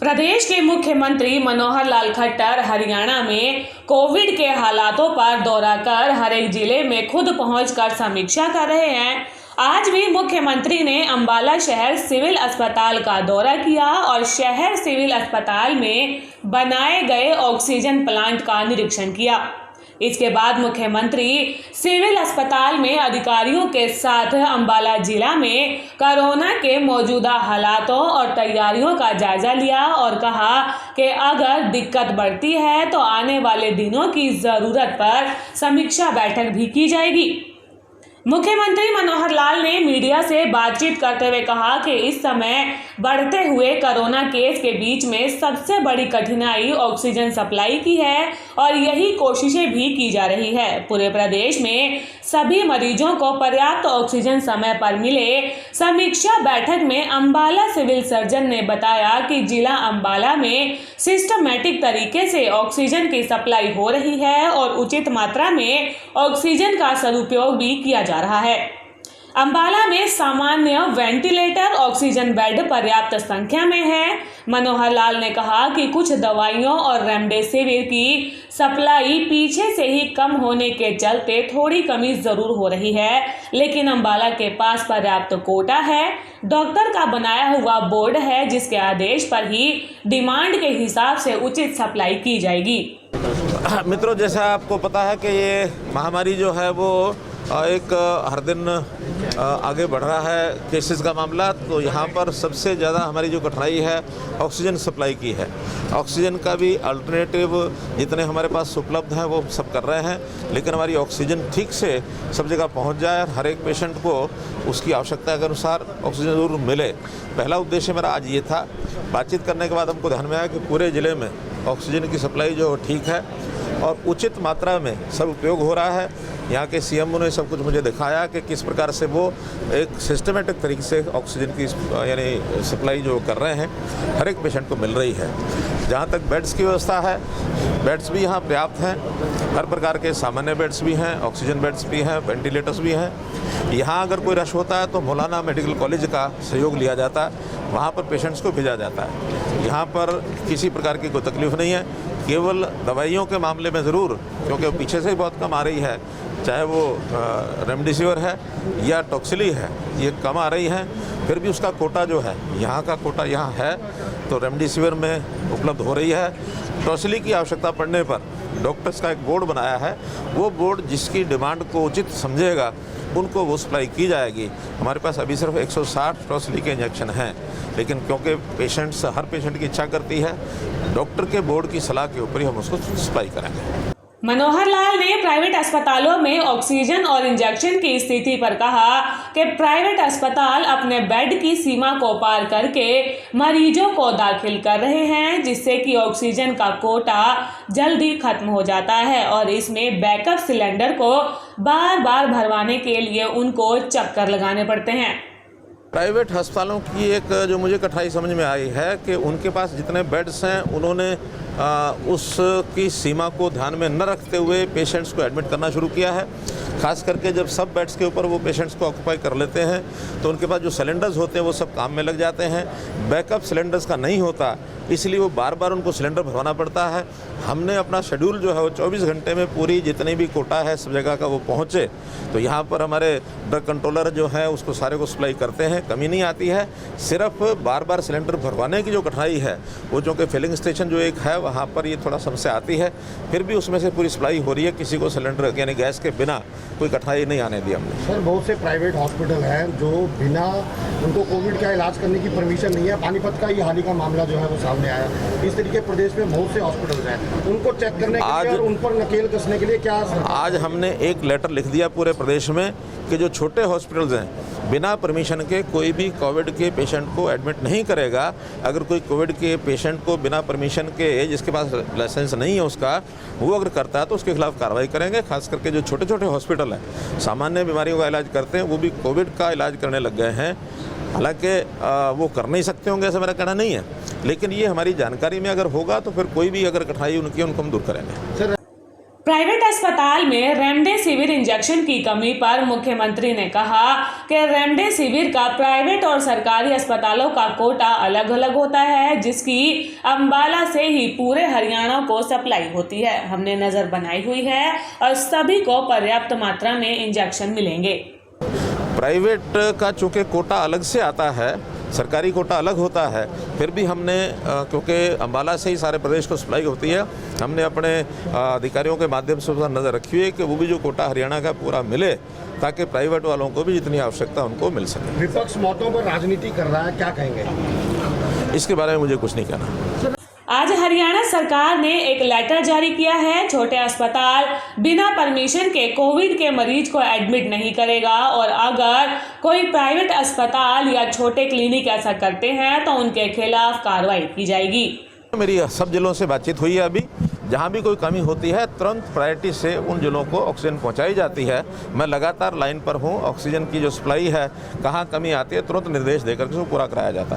प्रदेश के मुख्यमंत्री मनोहर लाल खट्टर हरियाणा में कोविड के हालातों पर दौरा कर हर एक जिले में खुद पहुंचकर समीक्षा कर रहे हैं। आज भी मुख्यमंत्री ने अंबाला शहर सिविल अस्पताल का दौरा किया और शहर सिविल अस्पताल में बनाए गए ऑक्सीजन प्लांट का निरीक्षण किया। इसके बाद मुख्यमंत्री सिविल अस्पताल में अधिकारियों के साथ अंबाला जिला में कोरोना के मौजूदा हालातों और तैयारियों का जायजा लिया और कहा कि अगर दिक्कत बढ़ती है तो आने वाले दिनों की जरूरत पर समीक्षा बैठक भी की जाएगी। मुख्यमंत्री मनोहर लाल ने मीडिया से बातचीत करते हुए कहा कि इस समय बढ़ते हुए कोरोना केस के बीच में सबसे बड़ी कठिनाई ऑक्सीजन सप्लाई की है और यही कोशिशें भी की जा रही है। पूरे प्रदेश में सभी मरीजों को पर्याप्त ऑक्सीजन समय पर मिले। समीक्षा बैठक में अंबाला सिविल सर्जन ने बताया कि जिला अंबाला में सिस्टमैटिक तरीके से ऑक्सीजन की सप्लाई हो रही है और उचित मात्रा में ऑक्सीजन का सदुपयोग भी किया जा रहा है। अंबाला में सामान्य वेंटिलेटर ऑक्सीजन बेड पर्याप्त संख्या में है। मनोहर लाल ने कहा कि कुछ दवाइयों और रेमडेसिविर की सप्लाई पीछे से ही कम होने के चलते थोड़ी कमी जरूर हो रही है, लेकिन अंबाला के पास पर्याप्त कोटा है। डॉक्टर का बनाया हुआ बोर्ड है जिसके आदेश पर ही डिमांड के हिसाब से उचित सप्लाई की जाएगी। मित्रों, जैसा आपको पता है कि ये महामारी जो है वो एक हर दिन आगे बढ़ रहा है केसेस का मामला। तो यहाँ पर सबसे ज़्यादा हमारी जो कठिनाई है ऑक्सीजन सप्लाई की है। ऑक्सीजन का भी अल्टरनेटिव जितने हमारे पास उपलब्ध हैं वो सब कर रहे हैं, लेकिन हमारी ऑक्सीजन ठीक से सब जगह पहुँच जाए और हर एक पेशेंट को उसकी आवश्यकता के अनुसार ऑक्सीजन ज़रूर मिले। पहला उद्देश्य मेरा आज ये था। बातचीत करने के बाद हमको ध्यान में आया कि पूरे ज़िले में ऑक्सीजन की सप्लाई जो ठीक है और उचित मात्रा में सब उपयोग हो रहा है। यहाँ के सीएमओ ने सब कुछ मुझे दिखाया कि किस प्रकार से वो एक सिस्टमेटिक तरीके से ऑक्सीजन की यानी सप्लाई जो कर रहे हैं हर एक पेशेंट को मिल रही है। जहाँ तक बेड्स की व्यवस्था है, बेड्स भी यहाँ पर्याप्त हैं। हर प्रकार के सामान्य बेड्स भी हैं, ऑक्सीजन बेड्स भी हैं, वेंटिलेटर्स भी हैं। यहाँ अगर कोई रश होता है तो मौलाना मेडिकल कॉलेज का सहयोग लिया जाता है, वहाँ पर पेशेंट्स को भेजा जाता है। यहाँ पर किसी प्रकार की कोई तकलीफ नहीं है। केवल दवाइयों के मामले में ज़रूर, क्योंकि पीछे से ही बहुत कम आ रही है, चाहे वो रेमडेसिविर है या टॉक्सिली है, ये कम आ रही है। फिर भी उसका कोटा जो है, यहाँ का कोटा यहाँ है तो रेमडेसिविर में उपलब्ध हो रही है। टॉक्सिली की आवश्यकता पड़ने पर डॉक्टर्स का एक बोर्ड बनाया है, वो बोर्ड जिसकी डिमांड को उचित समझेगा उनको वो सप्लाई की जाएगी। हमारे पास अभी सिर्फ 160 टॉक्सिली के इंजेक्शन हैं, लेकिन क्योंकि हर पेशेंट की इच्छा करती है, डॉक्टर के बोर्ड की सलाह के ऊपर ही हम उसको सप्लाई करेंगे। मनोहर लाल ने प्राइवेट अस्पतालों में ऑक्सीजन और इंजेक्शन की स्थिति पर कहा कि प्राइवेट अस्पताल अपने बेड की सीमा को पार करके मरीजों को दाखिल कर रहे हैं, जिससे कि ऑक्सीजन का कोटा जल्दी खत्म हो जाता है और इसमें बैकअप सिलेंडर को बार बार भरवाने के लिए उनको चक्कर लगाने पड़ते हैं। प्राइवेट अस्पतालों की एक जो मुझे कठिनाई समझ में आई है कि उनके पास जितने बेड्स हैं उन्होंने उसकी सीमा को ध्यान में न रखते हुए पेशेंट्स को एडमिट करना शुरू किया है। खास करके जब सब बेड्स के ऊपर वो पेशेंट्स को ऑक्यूपाई कर लेते हैं तो उनके पास जो सिलेंडर्स होते हैं वो सब काम में लग जाते हैं। बैकअप सिलेंडर्स का नहीं होता, इसलिए वो बार बार उनको सिलेंडर भरवाना पड़ता है। हमने अपना शेड्यूल जो है वो 24 घंटे में पूरी जितनी भी कोटा है सब जगह का वो पहुँचे, तो यहाँ पर हमारे ड्रग कंट्रोलर जो है उसको सारे को सप्लाई करते हैं, कमी नहीं आती है। सिर्फ बार बार सिलेंडर भरवाने की जो कठिनाई है वो चूँकि फिलिंग स्टेशन जो एक है वहाँ पर ये थोड़ा समस्या आती है, फिर भी उसमें से पूरी सप्लाई हो रही है। किसी को सिलेंडर यानी गैस के बिना कोई कठिनाई नहीं आने दी हमने। सर, बहुत से प्राइवेट हॉस्पिटल हैं जो बिना उनको कोविड का इलाज करने की परमिशन नहीं है। पानीपत का ये हाल ही का मामला जो है वो सामने आया। इस तरीके प्रदेश में बहुत से हॉस्पिटल हैं, उनको चेक करने के लिए और उन पर नकेल कसने के लिए क्या आज हमने एक लेटर लिख दिया पूरे प्रदेश में कि जो छोटे हॉस्पिटल्स हैं बिना परमिशन के कोई भी कोविड के पेशेंट को एडमिट नहीं करेगा। अगर कोई कोविड के पेशेंट को बिना परमिशन के, जिसके पास लाइसेंस नहीं है उसका, वो अगर करता है तो उसके खिलाफ कार्रवाई करेंगे। खास करके जो छोटे छोटे हॉस्पिटल हैं सामान्य बीमारियों का इलाज करते हैं, वो भी कोविड का इलाज करने लग गए हैं। हालांकि वो कर नहीं सकते होंगे ऐसा मेरा कहना नहीं है, लेकिन ये हमारी जानकारी में अगर होगा तो फिर कोई भी अगर कठिनाई उनकी उनको हम दूर करेंगे। प्राइवेट अस्पताल में रेमडेसिविर इंजेक्शन की कमी पर मुख्यमंत्री ने कहा कि रेमडेसिविर का प्राइवेट और सरकारी अस्पतालों का कोटा अलग अलग होता है, जिसकी अंबाला से ही पूरे हरियाणा को सप्लाई होती है। हमने नज़र बनाई हुई है और सभी को पर्याप्त मात्रा में इंजेक्शन मिलेंगे। प्राइवेट का चूँकि कोटा अलग से आता है, सरकारी कोटा अलग होता है, फिर भी हमने क्योंकि अंबाला से ही सारे प्रदेश को सप्लाई होती है, हमने अपने अधिकारियों के माध्यम से नज़र रखी हुई है कि वो भी जो कोटा हरियाणा का पूरा मिले, ताकि प्राइवेट वालों को भी जितनी आवश्यकता उनको मिल सके। विपक्ष मौतों पर राजनीति कर रहा है, क्या कहेंगे? इसके बारे में मुझे कुछ नहीं कहना। आज हरियाणा सरकार ने एक लेटर जारी किया है। छोटे अस्पताल बिना परमिशन के कोविड के मरीज को एडमिट नहीं करेगा और अगर कोई प्राइवेट अस्पताल या छोटे क्लिनिक ऐसा करते हैं तो उनके खिलाफ कार्रवाई की जाएगी। मेरी सब जिलों से बातचीत हुई है। अभी जहाँ भी कोई कमी होती है तुरंत प्रायोरिटी से उन जिलों को ऑक्सीजन पहुँचाई जाती है। मैं लगातार लाइन पर हूँ। ऑक्सीजन की जो सप्लाई है, कहाँ कमी आती है, तुरंत निर्देश देकर के उसको पूरा कराया जाता है।